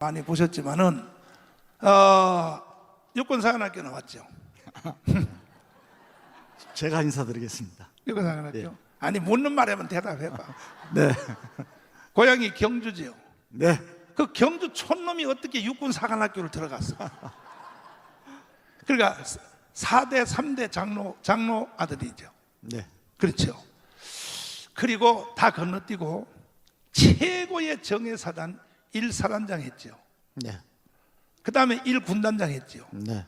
많이 보셨지만은 육군사관학교 나왔죠. 제가 인사드리겠습니다. 육군사관학교. 예. 아니 묻는 말에만 대답해봐. 네. 고향이 경주지요. 네. 그 경주 촌놈이 어떻게 육군사관학교를 들어갔어? 그러니까 4대 3대 장로 아들이죠. 네. 그렇죠. 그리고 다 건너뛰고 최고의 정예사단 1사단장 했죠. 네. 그 다음에 1군단장 했죠. 네.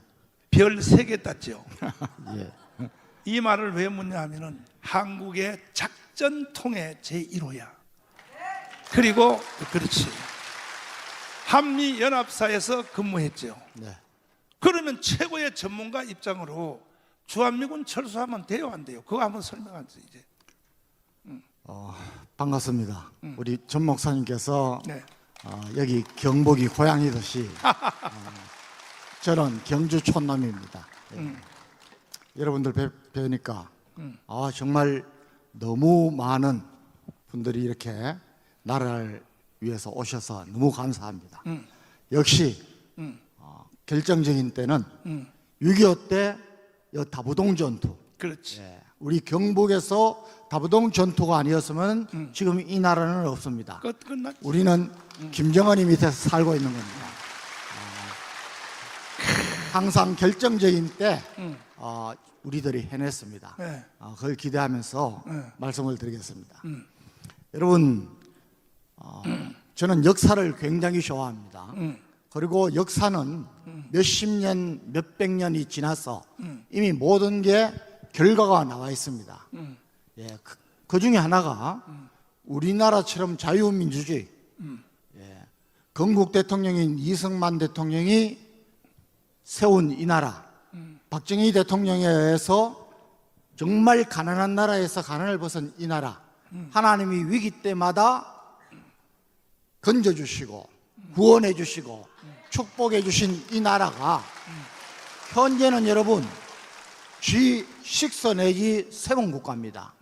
별 3개 땄죠. 예. 이 말을 왜 묻냐 하면은 한국의 작전통의 제1호야. 그리고 그렇지. 한미연합사에서 근무했죠. 네. 그러면 최고의 전문가 입장으로 주한미군 철수하면 돼요, 안 돼요? 그거 한번 설명하세요. 이제. 반갑습니다. 우리 전 목사님께서 네. 여기 경복이 고향이듯이 저는 경주 촌놈입니다. 여러분들 뵈니까 정말 너무 많은 분들이 이렇게 나라를 위해서 오셔서 너무 감사합니다. 역시 결정적인 때는 6.25 때 다부동 전투. 그렇지. 예, 우리 경북에서 다부동 전투가 아니었으면 지금 이 나라는 없습니다. 끝났지. 우리는 김정은이 밑에서 살고 있는 겁니다. 항상 결정적인 때 우리들이 해냈습니다. 네. 그걸 기대하면서 네. 말씀을 드리겠습니다. 여러분, 저는 역사를 굉장히 좋아합니다. 그리고 역사는 몇십 년, 몇백 년이 지나서 이미 모든 게 결과가 나와 있습니다. 예, 그 중에 하나가 우리나라처럼 자유민주주의, 예, 건국 대통령인 이승만 대통령이 세운 이 나라, 박정희 대통령에 의해서 정말 가난한 나라에서 가난을 벗은 이 나라, 하나님이 위기 때마다 건져주시고 구원해 주시고 축복해 주신 이 나라가 현재는 여러분 G6 내지 세븐 국가입니다.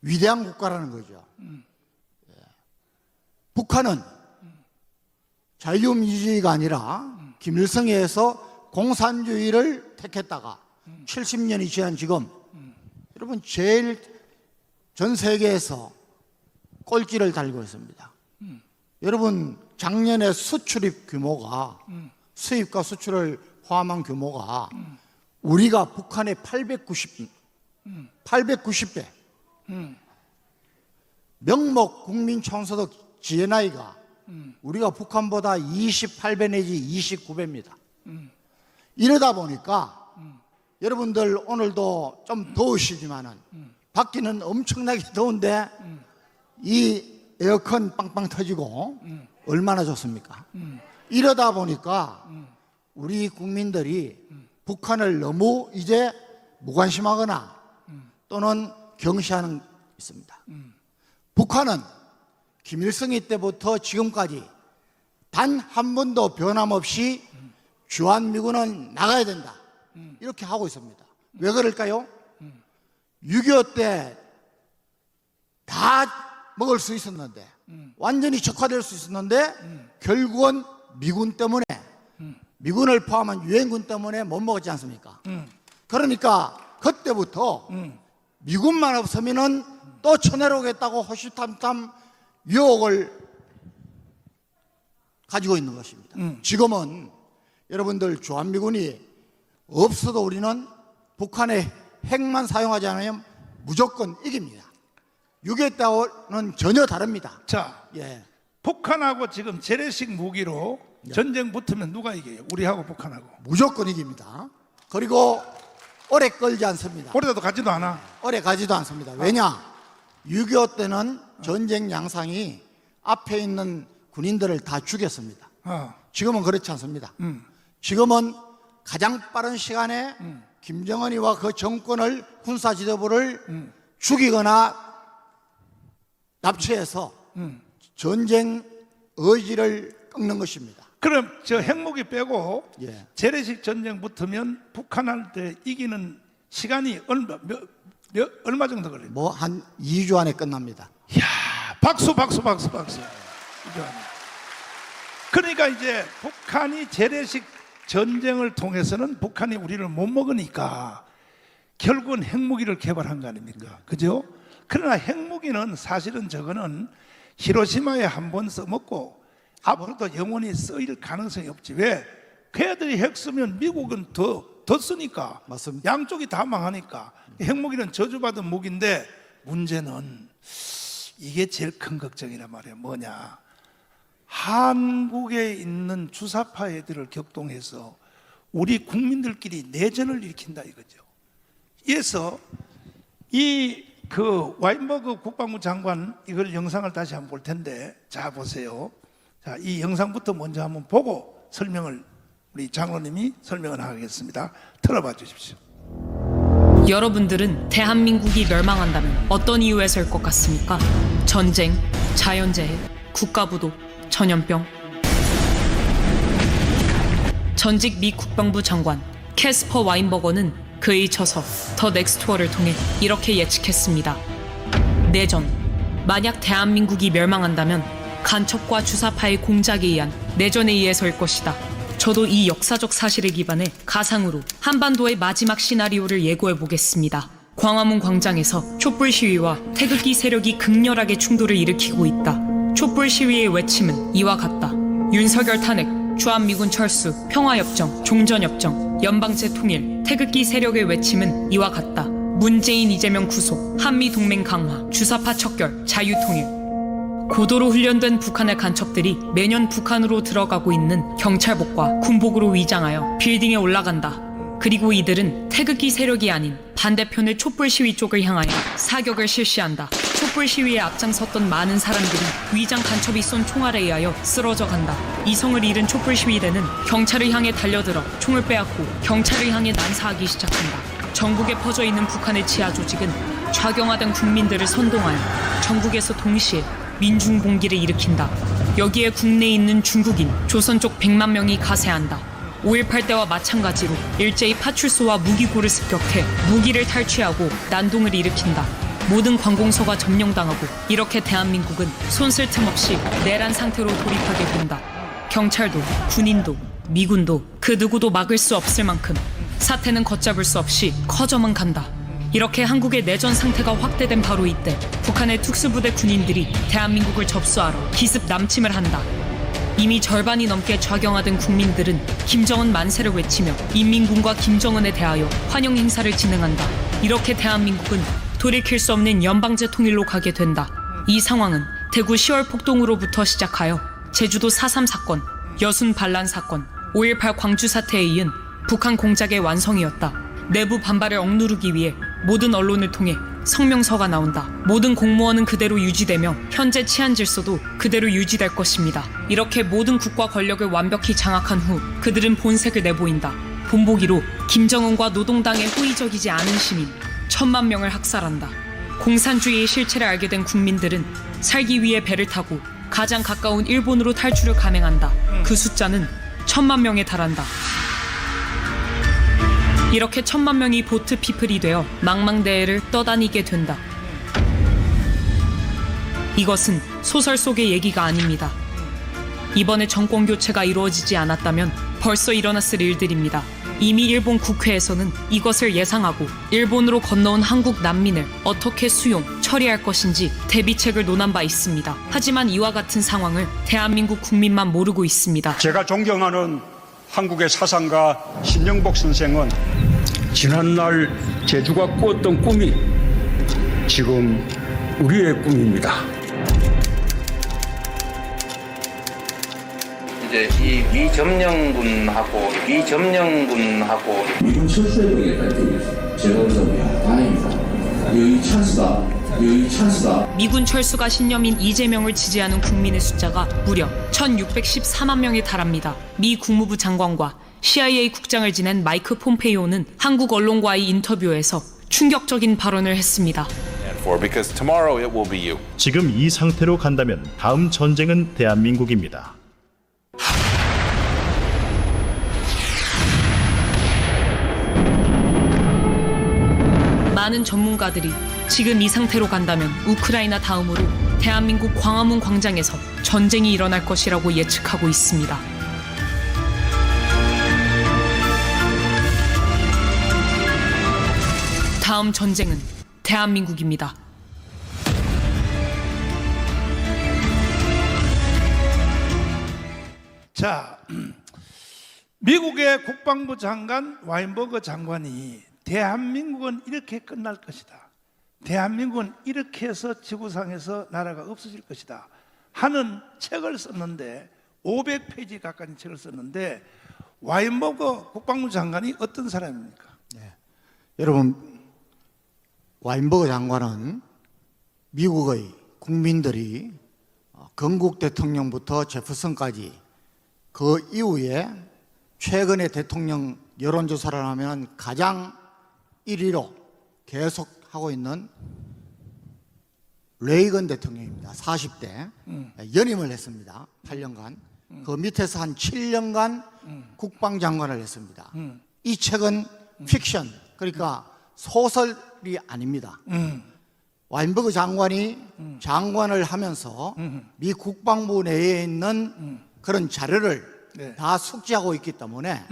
위대한 국가라는 거죠. 북한은 자유민주주의가 아니라 김일성에 의해서 공산주의를 택했다가 70년이 지난 지금 여러분 제일 전 세계에서 꼴찌를 달고 있습니다. 여러분 작년에 수출입 규모가 수입과 수출을 포함한 규모가 우리가 북한의 890배 명목 국민 총소득 GNI가 우리가 북한보다 28배 내지 29배입니다. 이러다 보니까 여러분들 오늘도 좀 더우시지만은 밖에는 엄청나게 더운데 이 에어컨 빵빵 터지고 얼마나 좋습니까? 이러다 보니까 우리 국민들이 북한을 너무 이제 무관심하거나 또는 경시하는 있습니다. 북한은 김일성이 때부터 지금까지 단 한 번도 변함없이 주한미군은 나가야 된다 이렇게 하고 있습니다. 왜 그럴까요? 6.25 때 다 먹을 수 있었는데 완전히 적화될 수 있었는데 결국은 미군 때문에 미군을 포함한 유엔군 때문에 못 먹었지 않습니까? 그러니까 그때부터 미군만 없으면은 또 쳐내려오겠다고 호시탐탐 유혹을 가지고 있는 것입니다. 지금은 여러분들 주한미군이 없어도 우리는 북한의 핵만 사용하지 않으면 무조건 이깁니다. 6.25 때와는 전혀 다릅니다. 자, 예. 북한하고 지금 재래식 무기로 전쟁 붙으면 누가 이겨요? 우리하고 북한하고. 무조건 이깁니다. 그리고 오래 끌지 않습니다. 오래도 가지도 않아. 오래 가지도 않습니다. 왜냐? 6.25 때는 전쟁 양상이 앞에 있는 군인들을 다 죽였습니다. 지금은 그렇지 않습니다. 지금은 가장 빠른 시간에 김정은이와 그 정권을 군사 지도부를 죽이거나 납치해서 전쟁 의지를 꺾는 것입니다. 그럼 저 핵무기 빼고 예. 재래식 전쟁 붙으면 북한한테 이기는 시간이 얼마 정도 걸려요? 뭐 한 2주 안에 끝납니다. 이야, 박수. 이거 아니야. 그러니까 이제 북한이 재래식 전쟁을 통해서는 북한이 우리를 못 먹으니까 결국은 핵무기를 개발한 거 아닙니까? 그죠? 그러나 핵무기는 사실은 저거는 히로시마에 한 번 써먹고 앞으로도 영원히 쓰일 가능성이 없지. 왜? 걔들이 핵 쓰면 미국은 더 쓰니까. 맞습니다. 양쪽이 다 망하니까. 핵무기는 저주받은 무기인데 문제는 이게 제일 큰 걱정이란 말이에요. 뭐냐? 한국에 있는 주사파 애들을 격동해서 우리 국민들끼리 내전을 일으킨다 이거죠. 그래서 그 와인버그 국방부 장관 이걸 영상을 다시 한번 볼 텐데, 자 보세요. 자, 이 영상부터 먼저 한번 보고 설명을 우리 장로님이 설명을 하겠습니다. 들어봐 주십시오. 여러분들은 대한민국이 멸망한다면 어떤 이유에서일 것 같습니까? 전쟁, 자연재해, 국가부도, 전염병. 전직 미 국방부 장관 캐스퍼 와인버거는 그에 쳐서 더 넥스트워를 통해 이렇게 예측했습니다. 내전. 만약 대한민국이 멸망한다면 간첩과 주사파의 공작에 의한 내전에 의해서일 것이다. 저도 이 역사적 사실에 기반해 가상으로 한반도의 마지막 시나리오를 예고해 보겠습니다. 광화문 광장에서 촛불 시위와 태극기 세력이 극렬하게 충돌을 일으키고 있다. 촛불 시위의 외침은 이와 같다. 윤석열 탄핵, 주한미군 철수, 평화협정, 종전협정, 연방제 통일, 태극기 세력의 외침은 이와 같다. 문재인, 이재명 구속, 한미동맹 강화, 주사파 척결, 자유통일. 고도로 훈련된 북한의 간첩들이 매년 북한으로 들어가고 있는 경찰복과 군복으로 위장하여 빌딩에 올라간다. 그리고 이들은 태극기 세력이 아닌 반대편의 촛불 시위 쪽을 향하여 사격을 실시한다. 촛불 시위에 앞장섰던 많은 사람들이 위장 간첩이 쏜 총알에 의하여 쓰러져 간다. 이성을 잃은 촛불 시위대는 경찰을 향해 달려들어 총을 빼앗고 경찰을 향해 난사하기 시작한다. 전국에 퍼져 있는 북한의 지하 조직은 좌경화된 국민들을 선동하여 전국에서 동시에 민중봉기를 일으킨다. 여기에 국내에 있는 중국인, 조선 쪽 100만 명이 가세한다. 5.18 때와 마찬가지로 일제히 파출소와 무기고를 습격해 무기를 탈취하고 난동을 일으킨다. 모든 관공서가 점령당하고 이렇게 대한민국은 손쓸 틈 없이 내란 상태로 돌입하게 된다. 경찰도, 군인도, 미군도 그 누구도 막을 수 없을 만큼 사태는 걷잡을 수 없이 커져만 간다. 이렇게 한국의 내전 상태가 확대된 바로 이때 북한의 특수부대 군인들이 대한민국을 접수하러 기습 남침을 한다. 이미 절반이 넘게 좌경화된 국민들은 김정은 만세를 외치며 인민군과 김정은에 대하여 환영 행사를 진행한다. 이렇게 대한민국은 돌이킬 수 없는 연방제 통일로 가게 된다. 이 상황은 대구 10월 폭동으로부터 시작하여 제주도 4.3 사건, 여순 반란 사건, 5.18 광주 사태에 이은 북한 공작의 완성이었다. 내부 반발을 억누르기 위해 모든 언론을 통해 성명서가 나온다. 모든 공무원은 그대로 유지되며 현재 치안 질서도 그대로 유지될 것입니다. 이렇게 모든 국가 권력을 완벽히 장악한 후 그들은 본색을 내보인다. 본보기로 김정은과 노동당의 호의적이지 않은 시민 1,000만 명을 학살한다. 공산주의의 실체를 알게 된 국민들은 살기 위해 배를 타고 가장 가까운 일본으로 탈출을 감행한다. 그 숫자는 1,000만 명에 달한다. 이렇게 1,000만 명이 보트 피플이 되어 망망대해를 떠다니게 된다. 이것은 소설 속의 얘기가 아닙니다. 이번에 정권 교체가 이루어지지 않았다면 벌써 일어났을 일들입니다. 이미 일본 국회에서는 이것을 예상하고 일본으로 건너온 한국 난민을 어떻게 수용, 처리할 것인지 대비책을 논한 바 있습니다. 하지만 이와 같은 상황을 대한민국 국민만 모르고 있습니다. 제가 존경하는 한국의 사상가 신영복 선생은 지난날 제주가 꾸었던 꿈이 지금 우리의 꿈입니다. 이제 이 미점령군하고 미군 철수해버리겠다는 얘기였어요. 제가 그래서 야 다행이다. 여기 찬스다. 미군 철수가 신념인 이재명을 지지하는 국민의 숫자가 무려 1,614만 명에 달합니다. 미 국무부 장관과 CIA 국장을 지낸 마이크 폼페이오는 한국 언론과의 인터뷰에서 충격적인 발언을 했습니다. 지금 이 상태로 간다면 다음 전쟁은 대한민국입니다. 많은 전문가들이 지금 이 상태로 간다면 우크라이나 다음으로 대한민국 광화문 광장에서 전쟁이 일어날 것이라고 예측하고 있습니다. 다음 전쟁은 대한민국입니다. 자, 미국의 국방부 장관 와인버거 장관이 대한민국은 이렇게 끝날 것이다. 대한민국은 이렇게 해서 지구상에서 나라가 없어질 것이다 하는 책을 썼는데 500페이지 가까이 책을 썼는데 와인버거 국방부 장관이 어떤 사람입니까? 여러분, 와인버거 장관은 미국의 국민들이 건국 대통령부터 제프슨까지 그 이후에 최근에 대통령 여론조사를 하면 가장 1위로 계속 하고 있는 레이건 대통령입니다. 40대 연임을 했습니다. 8년간. 그 밑에서 한 7년간 국방장관을 했습니다. 이 책은 픽션, 그러니까 소설이 아닙니다. 와인버그 장관이 장관을 하면서 미 국방부 내에 있는 그런 자료를 네. 다 숙지하고 있기 때문에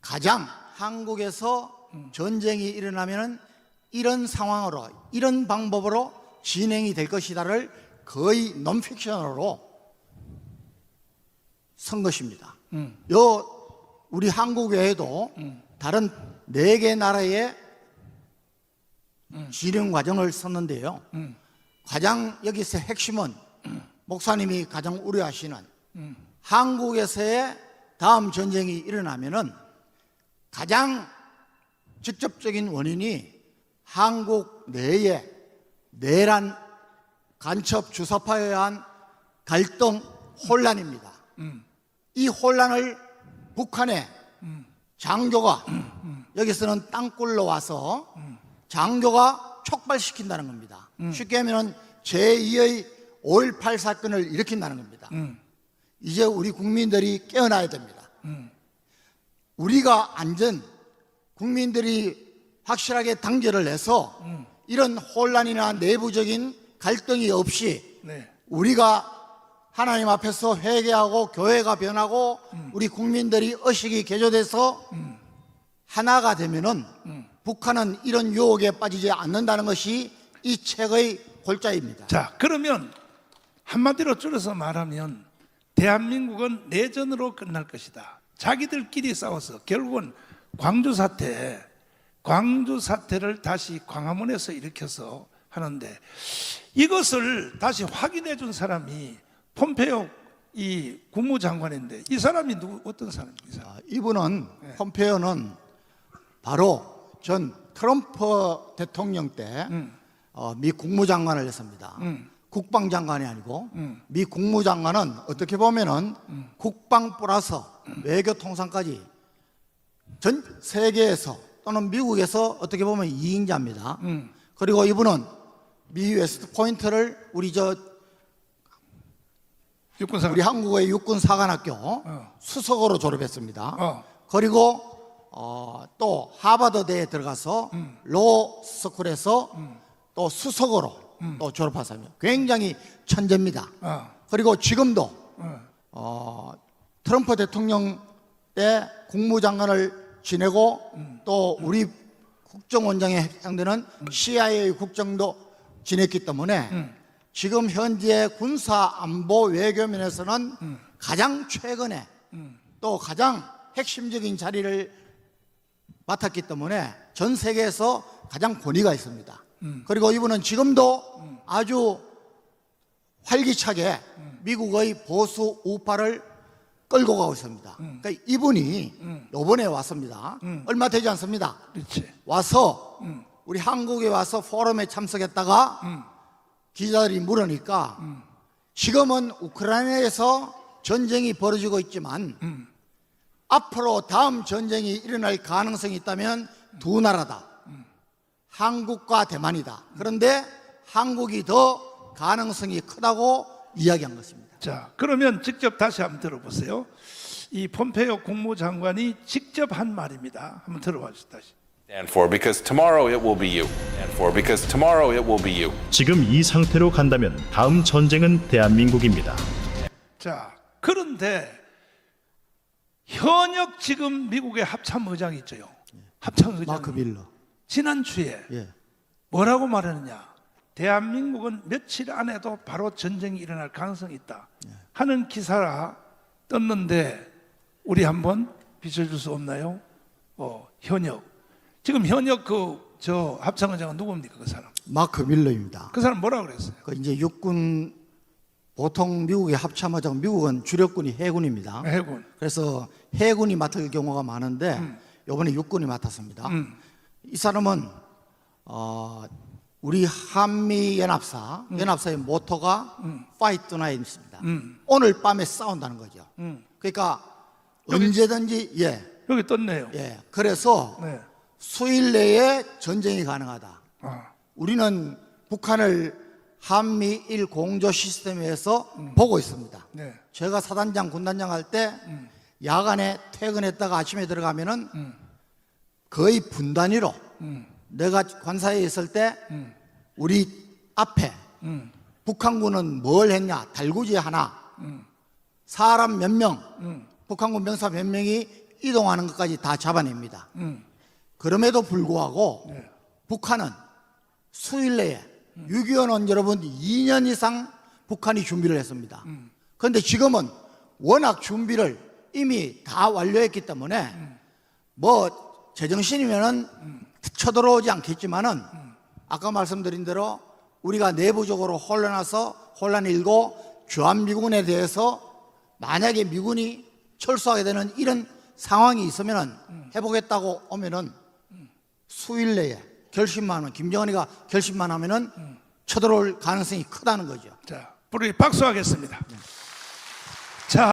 가장 한국에서 전쟁이 일어나면 이런 상황으로, 이런 방법으로 진행이 될 것이다를 거의 논픽션으로 쓴 것입니다. 우리 한국 외에도 다른 4개 나라의 진행 과정을 썼는데요. 가장 여기서 핵심은 목사님이 가장 우려하시는 한국에서의 다음 전쟁이 일어나면은 가장 직접적인 원인이 한국 내에 내란, 간첩, 주사파에 의한 갈등, 혼란입니다. 이 혼란을 북한의 장교가 여기서는 땅굴로 와서 장교가 촉발시킨다는 겁니다. 쉽게 하면 제2의 5.18 사건을 일으킨다는 겁니다. 이제 우리 국민들이 깨어나야 됩니다. 우리가 국민들이 확실하게 단결을 해서 이런 혼란이나 내부적인 갈등이 없이 네. 우리가 하나님 앞에서 회개하고 교회가 변하고 우리 국민들이 의식이 개조돼서 하나가 되면은 북한은 이런 유혹에 빠지지 않는다는 것이 이 책의 골자입니다. 자, 그러면 한마디로 줄여서 말하면 대한민국은 내전으로 끝날 것이다. 자기들끼리 싸워서 결국은 광주 사태를 다시 광화문에서 일으켜서 하는데 이것을 다시 확인해 준 사람이 폼페이오 이 국무장관인데 이 사람이 어떤 사람입니까? 이분은 폼페이오는 바로 전 트럼프 대통령 때 미 국무장관을 했습니다. 국방장관이 아니고 미 국무장관은 어떻게 보면은 국방 플러스 외교통상까지 전 세계에서 또는 미국에서 어떻게 보면 2인자입니다. 그리고 이분은 미 웨스트 포인트를 우리 한국의 육군사관학교 수석으로 졸업했습니다. 그리고 또 하버드대에 들어가서 로 스쿨에서 또 수석으로 또 졸업하셨습니다. 굉장히 천재입니다. 그리고 지금도 트럼프 대통령 때 국무장관을 지내고 또 우리 국정원장에 해당되는 CIA 국정도 지냈기 때문에 지금 현재 군사 안보 외교 면에서는 가장 최근에 또 가장 핵심적인 자리를 맡았기 때문에 전 세계에서 가장 권위가 있습니다. 그리고 이분은 지금도 아주 활기차게 미국의 보수 우파를 끌고 가고 있습니다. 그러니까 이분이 이번에 왔습니다. 얼마 되지 않습니다. 그렇지. 와서 우리 한국에 와서 포럼에 참석했다가 기자들이 물으니까 지금은 우크라이나에서 전쟁이 벌어지고 있지만 앞으로 다음 전쟁이 일어날 가능성이 있다면 두 나라다. 한국과 대만이다. 그런데 한국이 더 가능성이 크다고 이야기한 것입니다. 자, 그러면 직접 다시 한번 들어보세요. 이 폼페이오 국무장관이 직접 한 말입니다. 한번 들어봐 주시죠. 다시. Stand for because tomorrow it will be you. Stand for because tomorrow it will be you. 지금 이 상태로 간다면 다음 전쟁은 대한민국입니다. 자, 그런데 현역 지금 미국의 합참의장이 있죠. 합참의장 마크 밀러. 지난주에 예. 뭐라고 말하느냐? 대한민국은 며칠 안에도 바로 전쟁이 일어날 가능성이 있다 하는 기사가 떴는데 우리 한번 비춰줄 수 없나요? 현역 지금 현역 저 합참의장은 누굽니까? 그 사람? 마크 밀러입니다. 그 사람 뭐라 그랬어요? 그 이제 육군 보통 미국의 합참의장, 미국은 주력군이 해군입니다. 해군. 그래서 해군이 맡을 경우가 많은데 이번에 육군이 맡았습니다. 이 사람은 우리 한미 연합사 연합사의 모토가 Fight Tonight입니다. 오늘 밤에 싸운다는 거죠. 그러니까 언제든지 여기 떴네요. 그래서 네. 수일 내에 전쟁이 가능하다. 우리는 북한을 한미일 공조 시스템에서 보고 있습니다. 네. 제가 사단장, 군단장 할 때 야간에 퇴근했다가 아침에 들어가면은 거의 분단위로 내가 관사에 있을 때 우리 앞에 북한군은 뭘 했냐, 달구지 하나, 사람 몇 명, 북한군 병사 몇 명이 이동하는 것까지 다 잡아냅니다. 그럼에도 불구하고 북한은 수일 내에 6.25는 여러분 2년 이상 북한이 준비를 했습니다. 그런데 지금은 워낙 준비를 이미 다 완료했기 때문에 뭐 제정신이면은 쳐들어오지 않겠지만은 아까 말씀드린 대로 우리가 내부적으로 혼란이 일고 주한미군에 대해서 만약에 미군이 철수하게 되는 이런 상황이 있으면은 해보겠다고 오면은 수일 내에 결심만 하면 김정은이가 결심만 하면은 쳐들어올 가능성이 크다는 거죠. 자, 우리 박수하겠습니다.